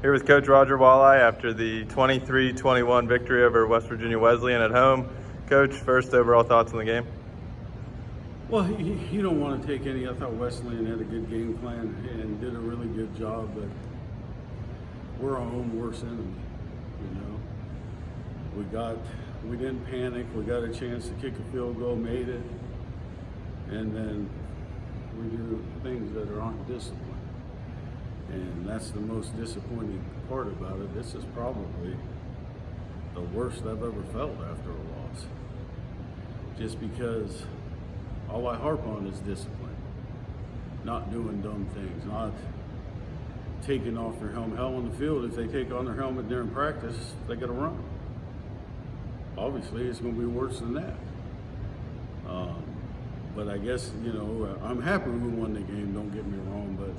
Here with Coach Roger Waialae after the 23-21 victory over West Virginia Wesleyan at home. Coach, first overall thoughts on the game? Well, you don't want to take any. I thought Wesleyan had a good game plan and did a really good job, but we're our own worst enemy. You know, we didn't panic. We got a chance to kick a field goal, made it, and then we do things that aren't disciplined. And that's the most disappointing part about it. This is probably the worst I've ever felt after a loss. Just because all I harp on is discipline. Not doing dumb things, not taking off their helmet. Hell, on the field, if they take on their helmet during practice, they gotta run. Obviously, it's gonna be worse than that. But I guess, you know, I'm happy we won the game, don't get me wrong, but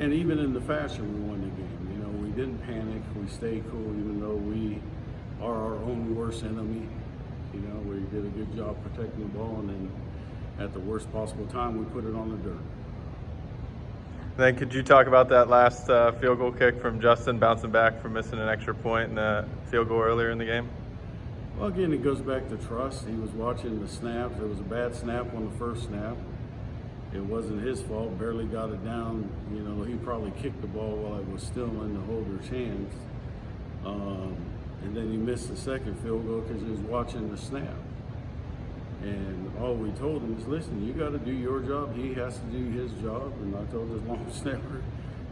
and even in the fashion we won the game, you know, we didn't panic, we stayed cool, even though we are our own worst enemy. You know, we did a good job protecting the ball, and then at the worst possible time, we put it on the dirt. Then could you talk about that last field goal kick from Justin bouncing back from missing an extra point in the field goal earlier in the game? Well, again, it goes back to trust. He was watching the snaps. There was a bad snap on the first snap. It wasn't his fault, barely got it down. You know, he probably kicked the ball while it was still in the holder's hands. And then he missed the second field goal because he was watching the snap. And all we told him is, listen, you got to do your job. He has to do his job. And I told his long snapper,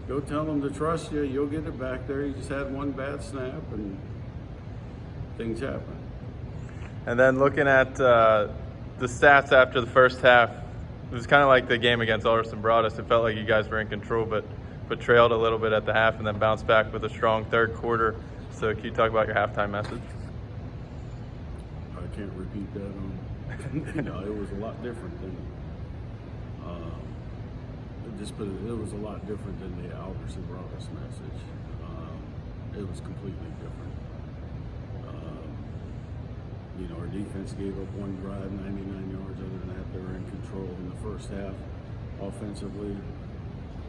go tell him to trust you. You'll get it back there. He just had one bad snap, and things happen. And then looking at the stats after the first half, it was kind of like the game against Alderson Broadus. It felt like you guys were in control, but trailed a little bit at the half and then bounced back with a strong third quarter. So can you talk about your halftime message? I can't repeat that. You know, it was a lot different than, it was a lot different than the Alderson Broadus message. It was completely different. You know, our defense gave up one drive, 99 yards. Other than that, they were in control in the first half. Offensively,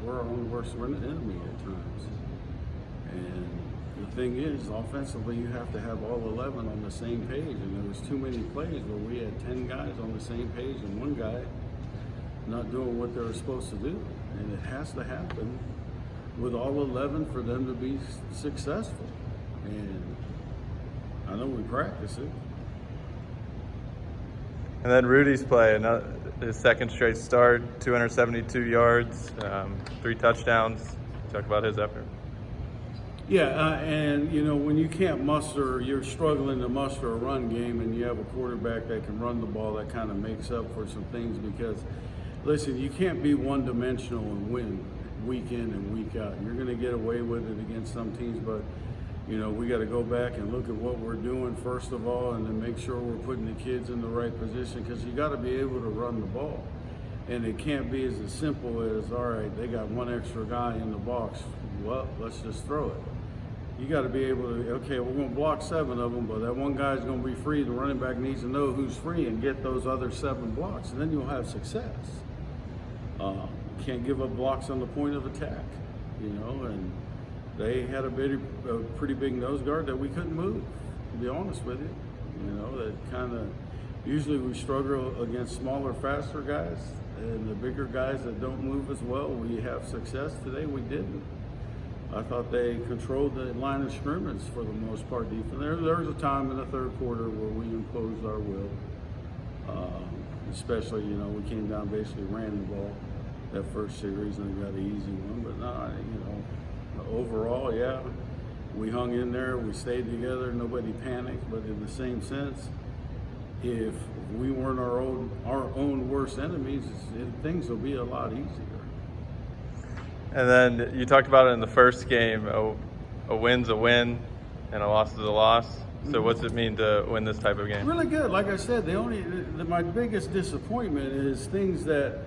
we're our own worst enemy at times. And the thing is, offensively, you have to have all 11 on the same page. And there was too many plays where we had 10 guys on the same page and one guy not doing what they were supposed to do. And it has to happen with all 11 for them to be successful. And I know we practice it. And then Rudys play, his second straight start, 272 yards, 3 touchdowns. Talk about his effort. Yeah, and you know, when you can't muster, you're struggling to muster a run game, and you have a quarterback that can run the ball, that kind of makes up for some things. Because, listen, you can't be one-dimensional and win week in and week out. You're going to get away with it against some teams, but you know, we got to go back and look at what we're doing first of all, and then make sure we're putting the kids in the right position, because you got to be able to run the ball. And it can't be as simple as, all right, they got one extra guy in the box, well, let's just throw it. You got to be able to, okay, we're going to block 7 of them, but that one guy's going to be free. The running back needs to know who's free and get those other 7 blocks, and then you'll have success. Can't give up blocks on the point of attack, you know, and they had a pretty big nose guard that we couldn't move, to be honest with you. You know, that kind of, usually we struggle against smaller, faster guys, and the bigger guys that don't move as well, we have success. Today we didn't. I thought they controlled the line of scrimmage for the most part. There was a time in the third quarter where we imposed our will. Especially, you know, we came down, basically ran the ball that first series and got an easy one. But no, you know, overall, yeah, we hung in there, we stayed together, nobody panicked. But in the same sense, if we weren't our own worst enemies, things will be a lot easier. And then you talked about it in the first game, a win's a win and a loss is a loss. So what's it mean to win this type of game? Really good. Like I said, my biggest disappointment is things that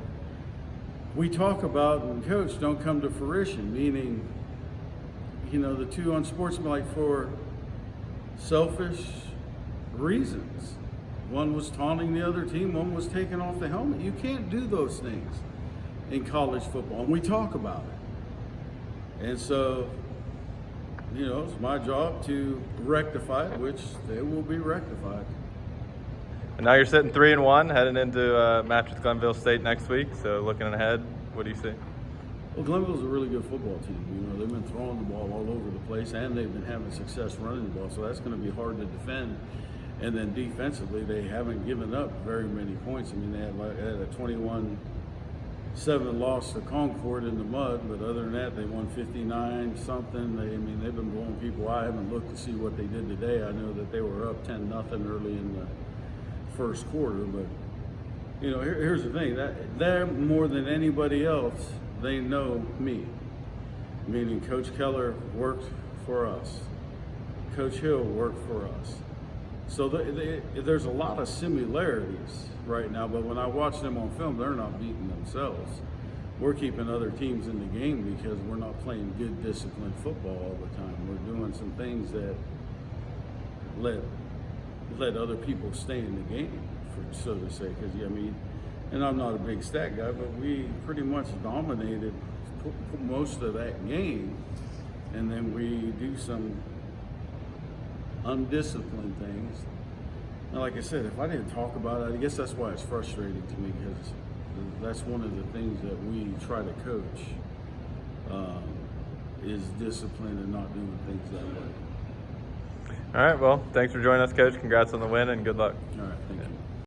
we talk about and coach don't come to fruition, meaning, you know, the 2 unsportsmanlike for selfish reasons. One was taunting the other team, one was taking off the helmet. You can't do those things in college football, and we talk about it. And so you know, it's my job to rectify it, which they will be rectified. And now you're sitting 3-1, heading into a match with Glenville State next week. So looking ahead, what do you see? Well, Glenville's a really good football team. You know, they've been throwing the ball all over the place, and they've been having success running the ball. So that's going to be hard to defend. And then defensively, they haven't given up very many points. I mean, they had a 21-7 loss to Concord in the mud, but other than that, they won 59-something. They've been blowing people out. I haven't looked to see what they did today. I know that they were up 10-0 early in the first quarter, but you know, here's the thing: that they're more than anybody else, they know me. Meaning, Coach Keller worked for us, Coach Hill worked for us. So there's a lot of similarities right now. But when I watch them on film, they're not beating themselves. We're keeping other teams in the game because we're not playing good, disciplined football all the time. We're doing some things that let other people stay in the game, so to say. Because and I'm not a big stat guy, but we pretty much dominated most of that game, and then we do some undisciplined things. And like I said, if I didn't talk about it, I guess that's why it's frustrating to me, because that's one of the things that we try to coach, is discipline and not doing things that way. All right, well, thanks for joining us, Coach. Congrats on the win and good luck. All right, thank you.